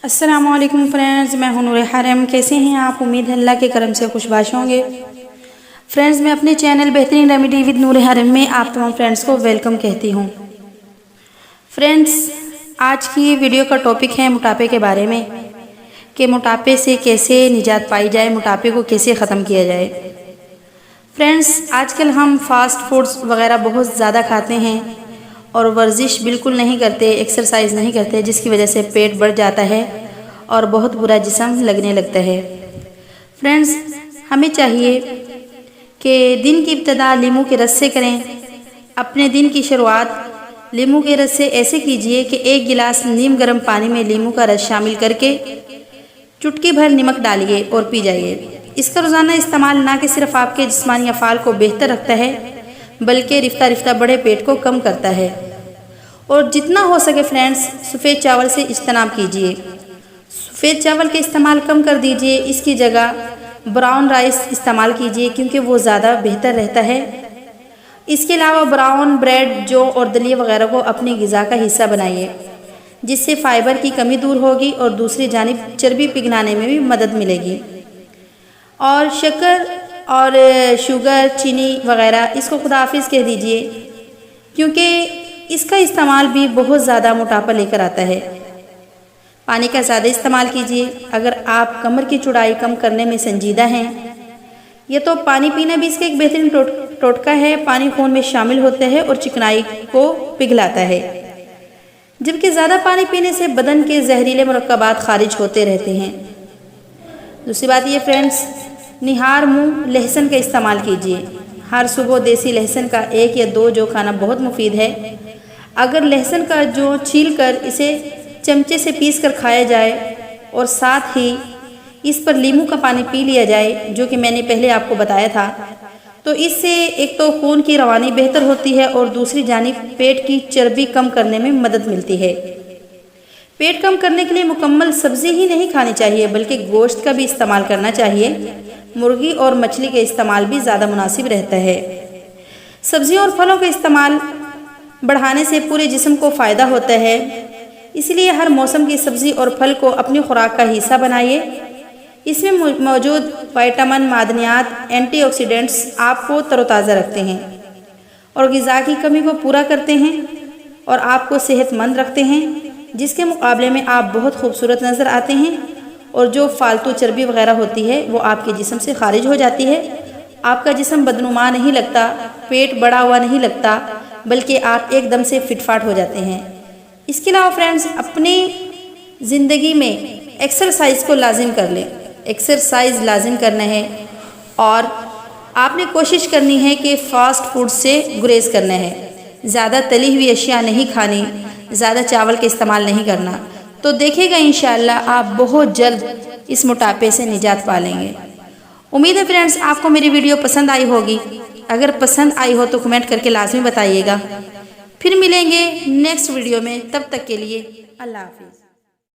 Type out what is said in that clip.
अस्सलामुअलैकुम फ्रेंड्स, मैं हूं नूर। कैसे हैं आप? उम्मीद है अल्लाह के करम से खुशबाश होंगे। फ्रेंड्स, मैं अपने चैनल बेहतरीन रेमेडी विद नूर में आप तमाम फ्रेंड्स को वेलकम कहती हूं। फ्रेंड्स, आज की वीडियो का टॉपिक है मोटापे के बारे में कि मोटापे से कैसे निजात पाई जाए, मोटापे को कैसे ख़त्म किया जाए। फ्रेंड्स, आजकल हम फास्ट फूड्स वगैरह बहुत ज़्यादा खाते हैं और वर्जिश बिल्कुल नहीं करते, एक्सरसाइज नहीं करते, जिसकी वजह से पेट बढ़ जाता है और बहुत बुरा जिस्म लगने लगता है। फ्रेंड्स, हमें चाहिए कि दिन की इब्तिदा लीमू के रस से करें। अपने दिन की शुरुआत लीमू के रस से ऐसे कीजिए कि 1 गिलास नीम गर्म पानी में लीमू का रस शामिल करके चुटकी भर नमक डालिए और पी जाइए। इसका रोज़ाना इस्तेमाल ना कि सिर्फ आपके जिस्मानी अफ़ाल को बेहतर रखता है बल्कि रिफ्ता रिफ्ता बड़े पेट को कम करता है। और जितना हो सके फ्रेंड्स, सफ़ेद चावल से इज्तनाब कीजिए। सफ़ेद चावल के इस्तेमाल कम कर दीजिए, इसकी जगह ब्राउन राइस इस्तेमाल कीजिए क्योंकि वो ज़्यादा बेहतर रहता है। इसके अलावा ब्राउन ब्रेड, जौ और दलिया वगैरह को अपनी ग़िज़ा का हिस्सा बनाइए, जिससे फ़ाइबर की कमी दूर होगी और दूसरी जानिब चर्बी पिघलाने में भी मदद मिलेगी। और शक्कर और शुगर, चीनी वगैरह इसको खुदाफिज कह दीजिए क्योंकि इसका इस्तेमाल भी बहुत ज़्यादा मोटापा लेकर आता है। पानी का ज़्यादा इस्तेमाल कीजिए। अगर आप कमर की चौड़ाई कम करने में संजीदा हैं, ये तो पानी पीना भी इसका एक बेहतरीन टोटका है। पानी खून में शामिल होता है और चिकनाई को पिघलाता है, जबकि ज़्यादा पानी पीने से बदन के जहरीले मुरक्कबात खारिज होते रहते हैं। दूसरी बात ये फ्रेंड्स, निहार मुँह लहसुन का इस्तेमाल कीजिए। हर सुबह देसी लहसुन का 1 या 2 जो खाना बहुत मुफीद है। अगर लहसुन का जो छील कर इसे चमचे से पीस कर खाया जाए और साथ ही इस पर नींबू का पानी पी लिया जाए, जो कि मैंने पहले आपको बताया था, तो इससे एक तो खून की रवानी बेहतर होती है और दूसरी जानिब पेट की चर्बी कम करने में मदद मिलती है। पेट कम करने के लिए मुकम्मल सब्ज़ी ही नहीं खानी चाहिए बल्कि गोश्त का भी इस्तेमाल करना चाहिए। मुर्गी और मछली का इस्तेमाल भी ज़्यादा मुनासिब रहता है। सब्जियों और फलों का इस्तेमाल बढ़ाने से पूरे जिस्म को फ़ायदा होता है, इसलिए हर मौसम की सब्ज़ी और फल को अपनी खुराक का हिस्सा बनाइए। इसमें मौजूद विटामिन, मादनियात, एंटीऑक्सीडेंट्स आपको तरोताज़ा रखते हैं और ग़िज़ा की कमी को पूरा करते हैं और आपको सेहतमंद रखते हैं, जिसके मुकाबले में आप बहुत खूबसूरत नज़र आते हैं और जो फालतू चर्बी वगैरह होती है वो आपके जिस्म से खारिज हो जाती है। आपका जिस्म बदनुमा नहीं लगता, पेट बड़ा हुआ नहीं लगता, बल्कि आप एकदम से फिटफाट हो जाते हैं। इसके अलावा फ्रेंड्स, अपनी ज़िंदगी में एक्सरसाइज को लाजिम कर लें। एक्सरसाइज लाजिम करना है और आपने कोशिश करनी है कि फ़ास्ट फूड से गुरेज करना है। ज़्यादा तली हुई अशिया नहीं खानी, ज़्यादा चावल का इस्तेमाल नहीं करना। तो देखिएगा इंशाअल्लाह आप बहुत जल्द इस मोटापे से निजात पा लेंगे। उम्मीद है फ्रेंड्स आपको मेरी वीडियो पसंद आई होगी। अगर पसंद आई हो तो कमेंट करके लाजमी बताइएगा। फिर मिलेंगे नेक्स्ट वीडियो में, तब तक के लिए अल्लाह हाफिज़।